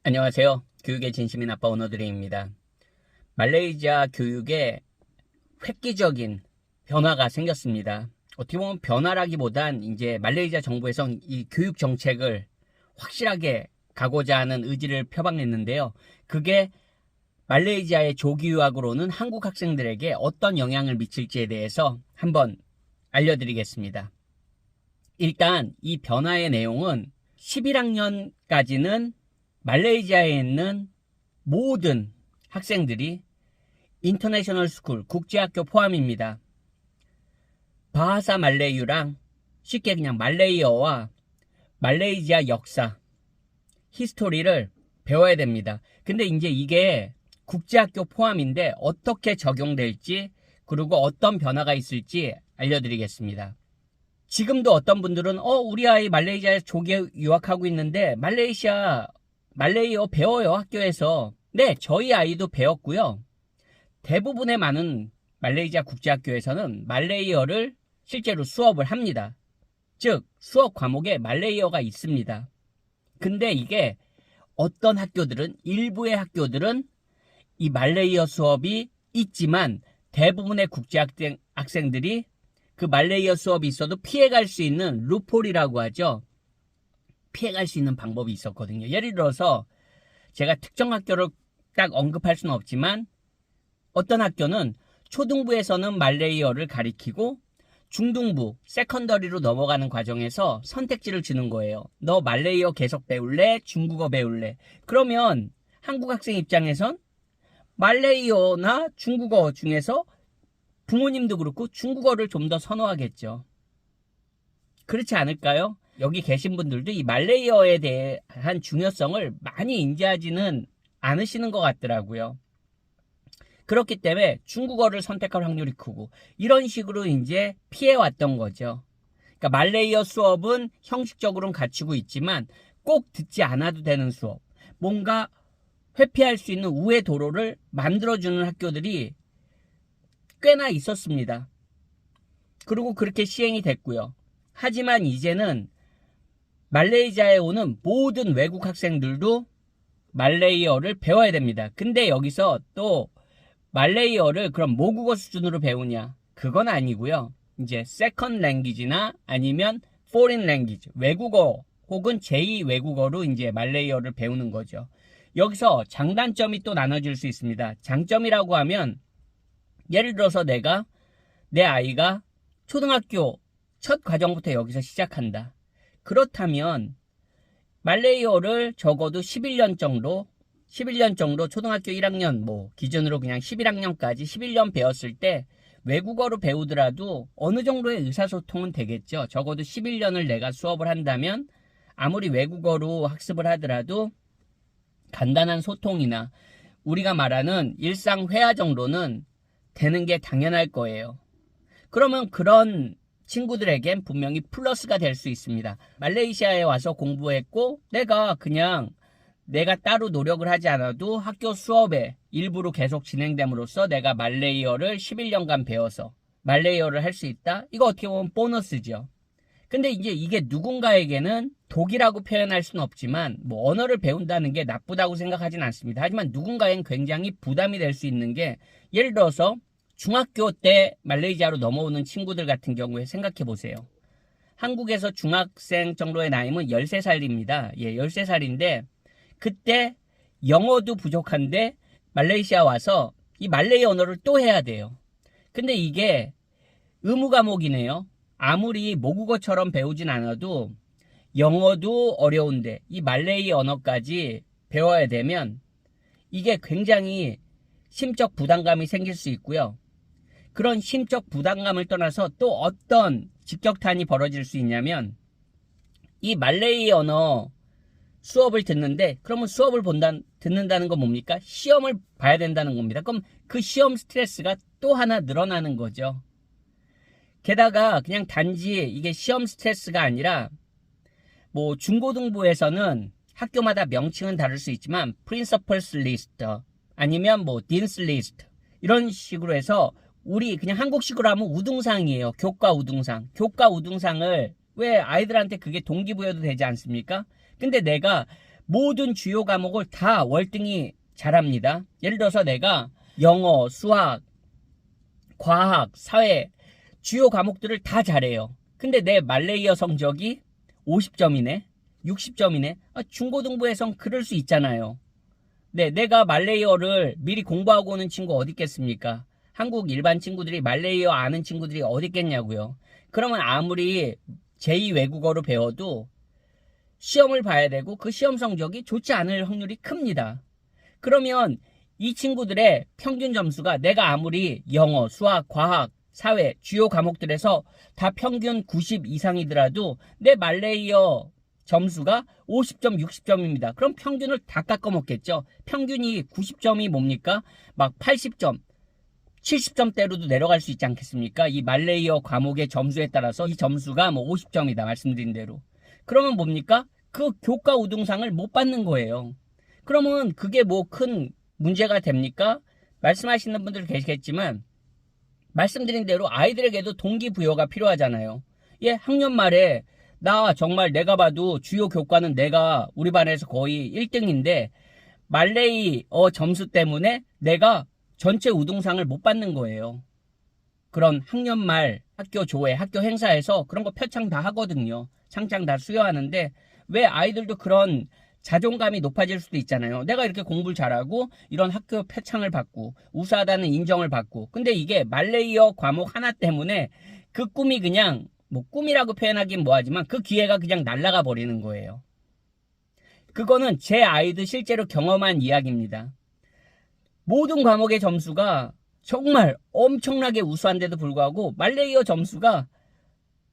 안녕하세요. 교육의 진심인 아빠 오너드레입니다. 말레이시아 교육에 획기적인 변화가 생겼습니다. 어떻게 보면 변화라기보단 이제 말레이시아 정부에선 이 교육 정책을 확실하게 가고자 하는 의지를 표방했는데요. 그게 말레이시아의 조기 유학으로는 한국 학생들에게 어떤 영향을 미칠지에 대해서 한번 알려드리겠습니다. 일단 이 변화의 내용은 11학년까지는 말레이시아에 있는 모든 학생들이 인터내셔널 스쿨, 국제학교 포함입니다. 바하사 말레이유랑 쉽게 그냥 말레이어와 말레이시아 역사, 히스토리를 배워야 됩니다. 근데 이제 이게 국제학교 포함인데 어떻게 적용될지 그리고 어떤 변화가 있을지 알려드리겠습니다. 지금도 어떤 분들은 우리 아이 말레이시아에 조기 유학하고 있는데 말레이어 배워요 학교에서. 네, 저희 아이도 배웠고요. 대부분의 많은 말레이시아 국제학교에서는 말레이어를 실제로 수업을 합니다. 즉 수업 과목에 말레이어가 있습니다. 근데 이게 어떤 학교들은, 일부의 학교들은 이 말레이어 수업이 있지만 대부분의 국제학생들이 그 말레이어 수업이 있어도 피해갈 수 있는 루폴이라고 하죠. 피해갈 수 있는 방법이 있었거든요. 예를 들어서 제가 특정 학교를 딱 언급할 수는 없지만 어떤 학교는 초등부에서는 말레이어를 가리키고 중등부, 세컨더리로 넘어가는 과정에서 선택지를 주는 거예요. 너 말레이어 계속 배울래? 중국어 배울래? 그러면 한국 학생 입장에선 말레이어나 중국어 중에서 부모님도 그렇고 중국어를 좀 더 선호하겠죠. 그렇지 않을까요? 여기 계신 분들도 이 말레이어에 대한 중요성을 많이 인지하지는 않으시는 것 같더라고요. 그렇기 때문에 중국어를 선택할 확률이 크고 이런 식으로 이제 피해왔던 거죠. 그러니까 말레이어 수업은 형식적으로는 갖추고 있지만 꼭 듣지 않아도 되는 수업, 뭔가 회피할 수 있는 우회 도로를 만들어주는 학교들이 꽤나 있었습니다. 그리고 그렇게 시행이 됐고요. 하지만 이제는 말레이시아에 오는 모든 외국 학생들도 말레이어를 배워야 됩니다. 근데 여기서 또 말레이어를 그럼 모국어 수준으로 배우냐? 그건 아니고요. 이제 세컨 랭귀지나 아니면 포린 랭귀지, 외국어 혹은 제2 외국어로 이제 말레이어를 배우는 거죠. 여기서 장단점이 또 나눠질 수 있습니다. 장점이라고 하면 예를 들어서 내 아이가 초등학교 첫 과정부터 여기서 시작한다. 그렇다면 말레이어를 적어도 11년 정도 초등학교 1학년 기준으로 그냥 11학년까지 11년 배웠을 때 외국어로 배우더라도 어느 정도의 의사소통은 되겠죠. 적어도 11년을 내가 수업을 한다면 아무리 외국어로 학습을 하더라도 간단한 소통이나 우리가 말하는 일상 회화 정도는 되는 게 당연할 거예요. 그러면 그런 친구들에겐 분명히 플러스가 될 수 있습니다. 말레이시아에 와서 공부했고 내가 따로 노력을 하지 않아도 학교 수업에 일부로 계속 진행됨으로써 내가 말레이어를 11년간 배워서 말레이어를 할 수 있다? 이거 어떻게 보면 보너스죠. 근데 이제 이게 누군가에게는 독이라고 표현할 수는 없지만 언어를 배운다는 게 나쁘다고 생각하진 않습니다. 하지만 누군가엔 굉장히 부담이 될 수 있는 게 예를 들어서 중학교 때 말레이시아로 넘어오는 친구들 같은 경우에 생각해 보세요. 한국에서 중학생 정도의 나이면 13살입니다. 13살인데 그때 영어도 부족한데 말레이시아 와서 이 말레이 언어를 또 해야 돼요. 근데 이게 의무 과목이네요. 아무리 모국어처럼 배우진 않아도 영어도 어려운데 이 말레이 언어까지 배워야 되면 이게 굉장히 심적 부담감이 생길 수 있고요. 그런 심적 부담감을 떠나서 또 어떤 직격탄이 벌어질 수 있냐면 이 말레이 언어 수업을 듣는데 그러면 수업을 듣는다는 건 뭡니까? 시험을 봐야 된다는 겁니다. 그럼 그 시험 스트레스가 또 하나 늘어나는 거죠. 게다가 그냥 단지 이게 시험 스트레스가 아니라 중고등부에서는 학교마다 명칭은 다를 수 있지만 프린서플스 리스트 아니면 딘스 리스트 이런 식으로 해서 우리 그냥 한국식으로 하면 우등상이에요. 교과 우등상. 교과 우등상을 왜 아이들한테 그게 동기부여도 되지 않습니까? 근데 내가 모든 주요 과목을 다 월등히 잘합니다. 예를 들어서 내가 영어, 수학, 과학, 사회 주요 과목들을 다 잘해요. 근데 내 말레이어 성적이 50점이네, 60점이네. 중고등부에선 그럴 수 있잖아요. 네, 내가 말레이어를 미리 공부하고 오는 친구 어디 있겠습니까? 한국 일반 친구들이 말레이어 아는 친구들이 어디 있겠냐고요. 그러면 아무리 제2 외국어로 배워도 시험을 봐야 되고 그 시험 성적이 좋지 않을 확률이 큽니다. 그러면 이 친구들의 평균 점수가 내가 아무리 영어, 수학, 과학, 사회, 주요 과목들에서 다 평균 90 이상이더라도 내 말레이어 점수가 50점, 60점입니다. 그럼 평균을 다 깎아먹겠죠. 평균이 90점이 뭡니까? 막 80점, 70점대로도 내려갈 수 있지 않겠습니까? 이 말레이어 과목의 점수에 따라서 이 점수가 뭐 50점이다 말씀드린 대로. 그러면 뭡니까? 그 교과 우등상을 못 받는 거예요. 그러면 그게 뭐 큰 문제가 됩니까? 말씀하시는 분들 계시겠지만 말씀드린 대로 아이들에게도 동기부여가 필요하잖아요. 예, 학년 말에 나 정말 내가 봐도 주요 교과는 내가 우리 반에서 거의 1등인데 말레이어 점수 때문에 내가 전체 우등상을 못 받는 거예요. 그런 학년 말 학교 조회, 학교 행사에서 그런 거 표창 다 하거든요. 상장 다 수여하는데 왜 아이들도 그런 자존감이 높아질 수도 있잖아요. 내가 이렇게 공부를 잘하고 이런 학교 표창을 받고 우수하다는 인정을 받고 근데 이게 말레이어 과목 하나 때문에 그 꿈이 그냥 뭐 꿈이라고 표현하긴 뭐하지만 그 기회가 그냥 날아가 버리는 거예요. 그거는 제 아이도 실제로 경험한 이야기입니다. 모든 과목의 점수가 정말 엄청나게 우수한데도 불구하고 말레이어 점수가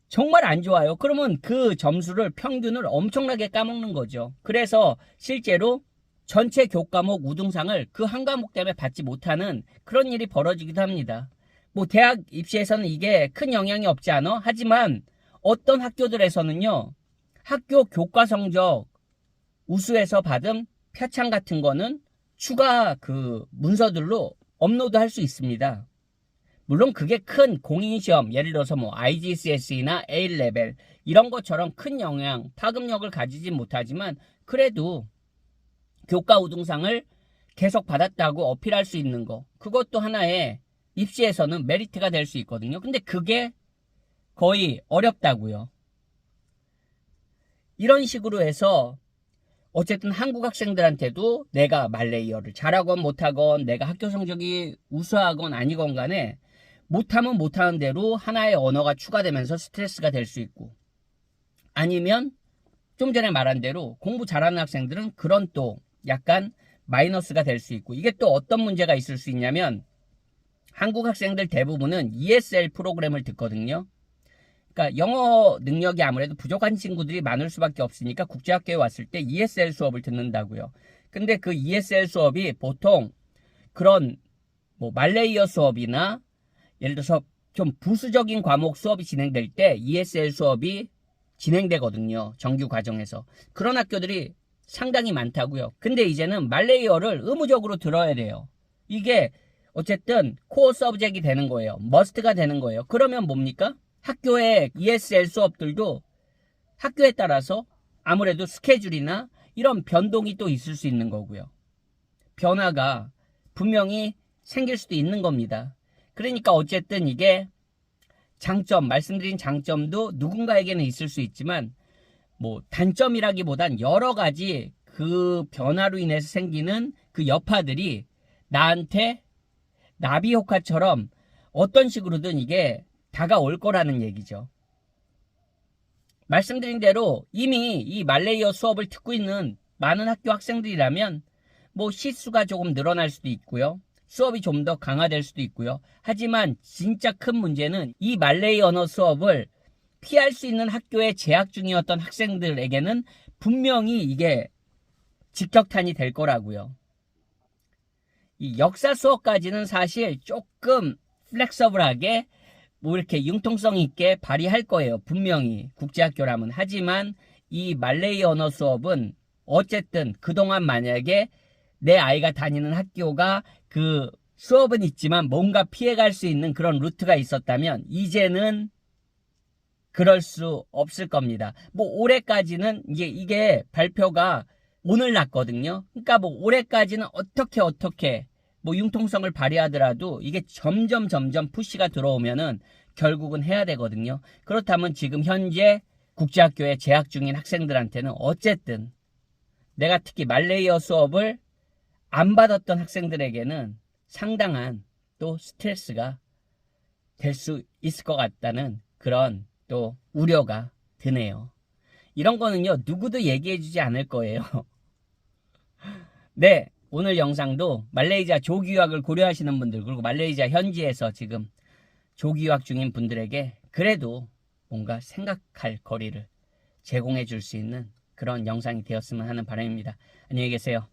정말 안 좋아요. 그러면 그 점수를 평균을 엄청나게 까먹는 거죠. 그래서 실제로 전체 교과목 우등상을 그 한 과목 때문에 받지 못하는 그런 일이 벌어지기도 합니다. 뭐 대학 입시에서는 이게 큰 영향이 없지 않아? 하지만 어떤 학교들에서는요. 학교 교과 성적 우수해서 받은 표창 같은 거는 추가 그 문서들로 업로드 할 수 있습니다. 물론 그게 큰 공인시험, 예를 들어서 뭐 IGCSE나 A레벨 이런 것처럼 큰 영향, 파급력을 가지진 못하지만 그래도 교과 우등상을 계속 받았다고 어필할 수 있는 거, 그것도 하나의 입시에서는 메리트가 될 수 있거든요. 근데 그게 거의 어렵다고요. 이런 식으로 해서 어쨌든 한국 학생들한테도 내가 말레이어를 잘하건 못하건 내가 학교 성적이 우수하건 아니건 간에 못하면 못하는 대로 하나의 언어가 추가되면서 스트레스가 될 수 있고 아니면 좀 전에 말한 대로 공부 잘하는 학생들은 그런 또 약간 마이너스가 될 수 있고 이게 또 어떤 문제가 있을 수 있냐면 한국 학생들 대부분은 ESL 프로그램을 듣거든요. 그러니까 영어 능력이 아무래도 부족한 친구들이 많을 수밖에 없으니까 국제학교에 왔을 때 ESL 수업을 듣는다고요. 근데 그 ESL 수업이 보통 그런 뭐 말레이어 수업이나 예를 들어서 좀 부수적인 과목 수업이 진행될 때 ESL 수업이 진행되거든요. 정규 과정에서. 그런 학교들이 상당히 많다고요. 근데 이제는 말레이어를 의무적으로 들어야 돼요. 이게 어쨌든 코어 서브젝트이 되는 거예요. 머스트가 되는 거예요. 그러면 뭡니까? 학교의 ESL 수업들도 학교에 따라서 아무래도 스케줄이나 이런 변동이 또 있을 수 있는 거고요. 변화가 분명히 생길 수도 있는 겁니다. 그러니까 어쨌든 이게 장점, 말씀드린 장점도 누군가에게는 있을 수 있지만 뭐 단점이라기보단 여러 가지 그 변화로 인해서 생기는 그 여파들이 나한테 나비 효과처럼 어떤 식으로든 이게 다가올 거라는 얘기죠. 말씀드린 대로 이미 이 말레이어 수업을 듣고 있는 많은 학교 학생들이라면 뭐 시수가 조금 늘어날 수도 있고요. 수업이 좀 더 강화될 수도 있고요. 하지만 진짜 큰 문제는 이 말레이어 언어 수업을 피할 수 있는 학교에 재학 중이었던 학생들에게는 분명히 이게 직격탄이 될 거라고요. 이 역사 수업까지는 사실 조금 플렉서블하게 뭐 이렇게 융통성 있게 발휘할 거예요. 분명히 국제학교라면. 하지만 이 말레이어 언어 수업은 어쨌든 그동안 만약에 내 아이가 다니는 학교가 그 수업은 있지만 뭔가 피해갈 수 있는 그런 루트가 있었다면 이제는 그럴 수 없을 겁니다. 뭐 올해까지는 이게 발표가 오늘 났거든요. 그러니까 뭐 올해까지는 어떻게 뭐 융통성을 발휘하더라도 이게 점점 푸시가 들어오면은 결국은 해야 되거든요. 그렇다면 지금 현재 국제학교에 재학 중인 학생들한테는 어쨌든 내가 특히 말레이어 수업을 안 받았던 학생들에게는 상당한 또 스트레스가 될 수 있을 것 같다는 그런 또 우려가 드네요. 이런 거는요, 누구도 얘기해 주지 않을 거예요. 네, 오늘 영상도 말레이시아 조기 유학을 고려하시는 분들, 그리고 말레이시아 현지에서 지금 조기 유학 중인 분들에게 그래도 뭔가 생각할 거리를 제공해 줄 수 있는 그런 영상이 되었으면 하는 바람입니다. 안녕히 계세요.